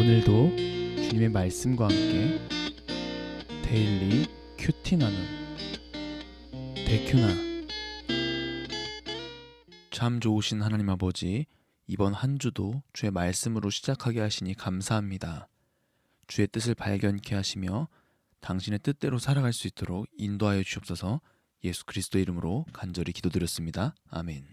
오늘도 주님의 말씀과 함께 데일리 큐티 나눔 데큐나. 참 좋으신 하나님 아버지, 이번 한 주도 주의 말씀으로 시작하게 하시니 감사합니다. 주의 뜻을 발견케 하시며 당신의 뜻대로 살아갈 수 있도록 인도하여 주옵소서. 예수 그리스도 이름으로 간절히 기도드렸습니다. 아멘.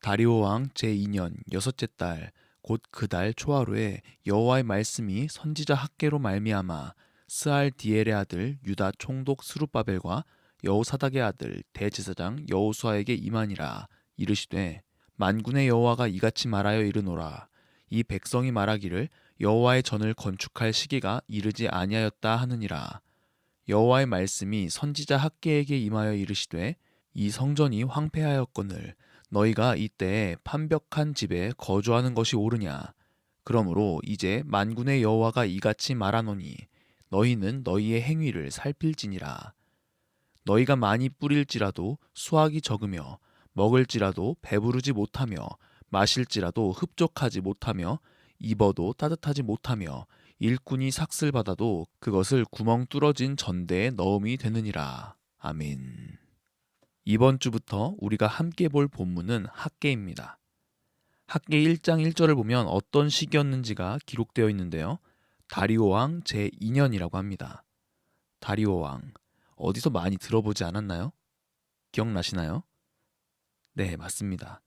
다리오 왕 제2년 여섯째 달 곧 그 달 초하루에 여호와의 말씀이 선지자 학개로 말미암아 스알디엘의 아들 유다 총독 스룹바벨과 여호사닥의 아들 대제사장 여호수아에게 임하니라. 이르시되 만군의 여호와가 이같이 말하여 이르노라. 이 백성이 말하기를 여호와의 전을 건축할 시기가 이르지 아니하였다 하느니라. 여호와의 말씀이 선지자 학개에게 임하여 이르시되 이 성전이 황폐하였거늘 너희가 이때에 판벽한 집에 거주하는 것이 옳으냐. 그러므로 이제 만군의 여호와가 이같이 말하노니 너희는 너희의 행위를 살필지니라. 너희가 많이 뿌릴지라도 수확이 적으며 먹을지라도 배부르지 못하며 마실지라도 흡족하지 못하며 입어도 따뜻하지 못하며 일꾼이 삭슬 받아도 그것을 구멍 뚫어진 전대에 넣음이 되느니라. 아멘. 이번 주부터 우리가 함께 볼 본문은 학개입니다. 학개 1장 1절을 보면 어떤 시기였는지가 기록되어 있는데요. 다리오 왕 제2년이라고 합니다. 다리오 왕, 어디서 많이 들어보지 않았나요? 기억나시나요? 네, 맞습니다.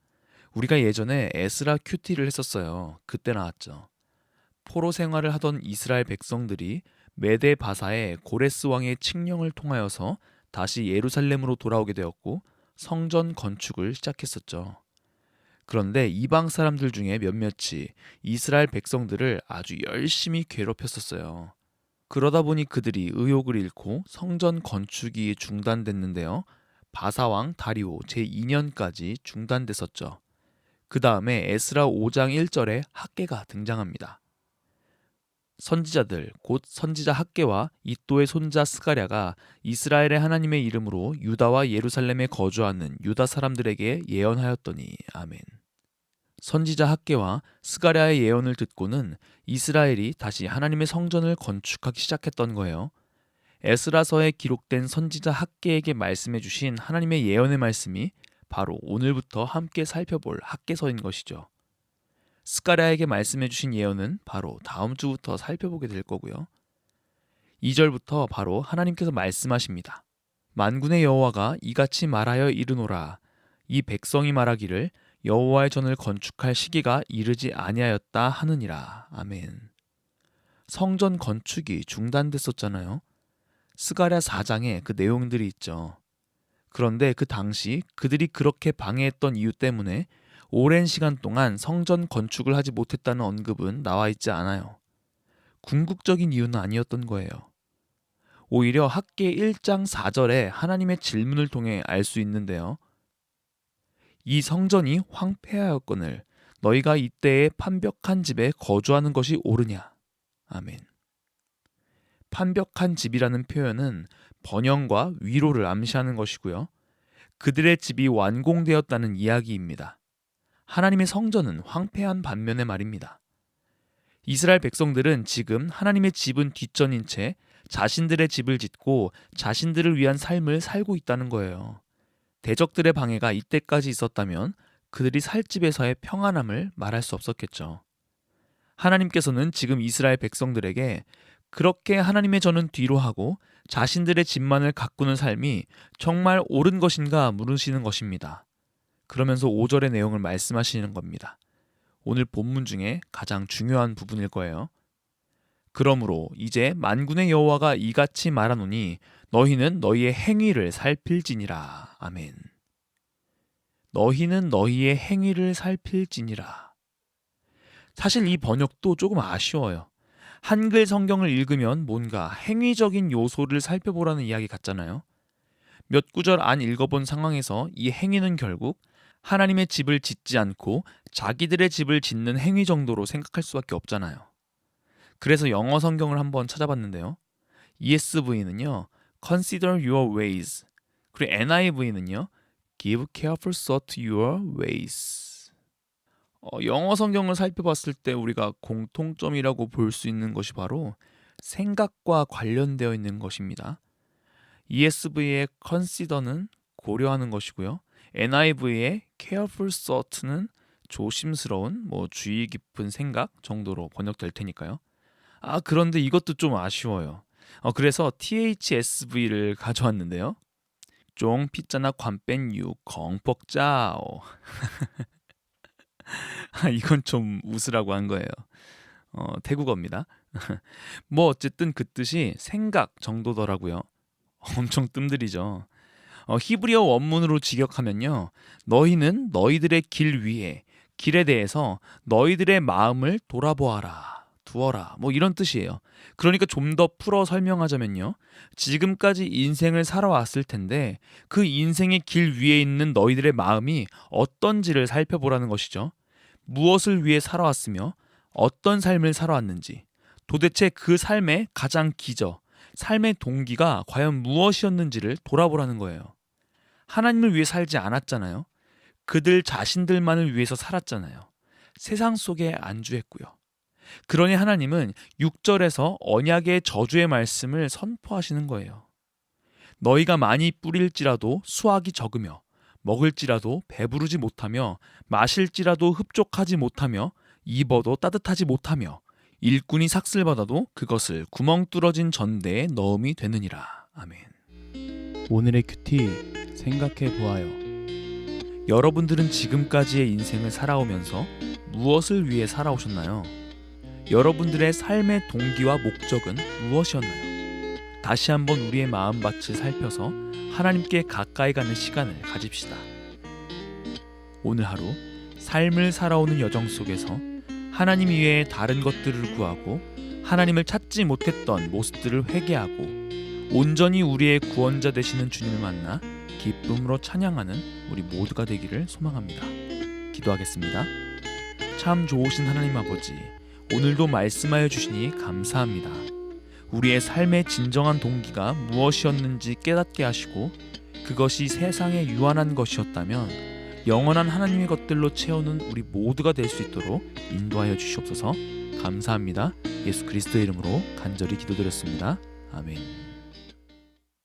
우리가 예전에 에스라 큐티를 했었어요. 그때 나왔죠. 포로 생활을 하던 이스라엘 백성들이 메데 바사의 고레스 왕의 칙령을 통하여서 다시 예루살렘으로 돌아오게 되었고 성전 건축을 시작했었죠. 그런데 이방 사람들 중에 몇몇이 이스라엘 백성들을 아주 열심히 괴롭혔었어요. 그러다 보니 그들이 의욕을 잃고 성전 건축이 중단됐는데요. 바사왕 다리오 제2년까지 중단됐었죠. 그 다음에 에스라 5장 1절에 학개가 등장합니다. 선지자들 곧 선지자 학개와 이또의 손자 스가랴가 이스라엘의 하나님의 이름으로 유다와 예루살렘에 거주하는 유다 사람들에게 예언하였더니 아멘. 선지자 학개와 스가랴의 예언을 듣고는 이스라엘이 다시 하나님의 성전을 건축하기 시작했던 거예요. 에스라서에 기록된 선지자 학개에게 말씀해 주신 하나님의 예언의 말씀이 바로 오늘부터 함께 살펴볼 학개서인 것이죠. 스가랴에게 말씀해 주신 예언은 바로 다음 주부터 살펴보게 될 거고요. 2절부터 바로 하나님께서 말씀하십니다. 만군의 여호와가 이같이 말하여 이르노라. 이 백성이 말하기를 여호와의 전을 건축할 시기가 이르지 아니하였다 하느니라. 아멘. 성전 건축이 중단됐었잖아요. 스가랴 4장에 그 내용들이 있죠. 그런데 그 당시 그들이 그렇게 방해했던 이유 때문에 오랜 시간 동안 성전 건축을 하지 못했다는 언급은 나와 있지 않아요. 궁극적인 이유는 아니었던 거예요. 오히려 학개 1장 4절에 하나님의 질문을 통해 알 수 있는데요. 이 성전이 황폐하였거늘 너희가 이때에 판벽한 집에 거주하는 것이 옳으냐. 아멘. 판벽한 집이라는 표현은 번영과 위로를 암시하는 것이고요. 그들의 집이 완공되었다는 이야기입니다. 하나님의 성전은 황폐한 반면에 말입니다. 이스라엘 백성들은 지금 하나님의 집은 뒷전인 채 자신들의 집을 짓고 자신들을 위한 삶을 살고 있다는 거예요. 대적들의 방해가 이때까지 있었다면 그들이 살 집에서의 평안함을 말할 수 없었겠죠. 하나님께서는 지금 이스라엘 백성들에게 그렇게 하나님의 전은 뒤로 하고 자신들의 집만을 가꾸는 삶이 정말 옳은 것인가 물으시는 것입니다. 그러면서 5절의 내용을 말씀하시는 겁니다. 오늘 본문 중에 가장 중요한 부분일 거예요. 그러므로 이제 만군의 여호와가 이같이 말하노니 너희는 너희의 행위를 살필지니라. 아멘. 너희는 너희의 행위를 살필지니라. 사실 이 번역도 조금 아쉬워요. 한글 성경을 읽으면 뭔가 행위적인 요소를 살펴보라는 이야기 같잖아요. 몇 구절 안 읽어본 상황에서 이 행위는 결국 하나님의 집을 짓지 않고 자기들의 집을 짓는 행위 정도로 생각할 수밖에 없잖아요. 그래서 영어 성경을 한번 찾아봤는데요. ESV는요, Consider your ways. 그리고 NIV는요, Give careful thought to your ways. 영어 성경을 살펴봤을 때 우리가 공통점이라고 볼 수 있는 것이 바로 생각과 관련되어 있는 것입니다. ESV의 consider는 고려하는 것이고요. NIV의 careful thought는 조심스러운, 주의 깊은 생각 정도로 번역될 테니까요. 그런데 이것도 좀 아쉬워요. 그래서 THSV를 가져왔는데요. 쫑 피자나 관뺀유 컹뻑짜오. 이건 좀 웃으라고 한 거예요. 태국어입니다. 어쨌든 그 뜻이 생각 정도더라고요. 엄청 뜸들이죠. 히브리어 원문으로 직역하면요. 너희는 너희들의 길 위에 길에 대해서 너희들의 마음을 돌아보아라. 두어라. 이런 뜻이에요. 그러니까 좀 더 풀어 설명하자면요. 지금까지 인생을 살아왔을 텐데 그 인생의 길 위에 있는 너희들의 마음이 어떤지를 살펴보라는 것이죠. 무엇을 위해 살아왔으며 어떤 삶을 살아왔는지, 도대체 그 삶의 가장 기저, 삶의 동기가 과연 무엇이었는지를 돌아보라는 거예요. 하나님을 위해 살지 않았잖아요. 그들 자신들만을 위해서 살았잖아요. 세상 속에 안주했고요. 그러니 하나님은 6절에서 언약의 저주의 말씀을 선포하시는 거예요. 너희가 많이 뿌릴지라도 수확이 적으며 먹을지라도 배부르지 못하며 마실지라도 흡족하지 못하며 입어도 따뜻하지 못하며 일꾼이 삭슬받아도 그것을 구멍 뚫어진 전대에 넣음이 되느니라. 아멘. 오늘의 큐티 생각해 보아요. 여러분들은 지금까지의 인생을 살아오면서 무엇을 위해 살아오셨나요? 여러분들의 삶의 동기와 목적은 무엇이었나요? 다시 한번 우리의 마음밭을 살펴서 하나님께 가까이 가는 시간을 가집시다. 오늘 하루 삶을 살아오는 여정 속에서 하나님 이외에 다른 것들을 구하고 하나님을 찾지 못했던 모습들을 회개하고 온전히 우리의 구원자 되시는 주님을 만나 기쁨으로 찬양하는 우리 모두가 되기를 소망합니다. 기도하겠습니다. 참 좋으신 하나님 아버지, 오늘도 말씀하여 주시니 감사합니다. 우리의 삶의 진정한 동기가 무엇이었는지 깨닫게 하시고 그것이 세상에 유한한 것이었다면 영원한 하나님의 것들로 채우는 우리 모두가 될 수 있도록 인도하여 주시옵소서. 감사합니다. 예수 그리스도의 이름으로 간절히 기도드렸습니다. 아멘.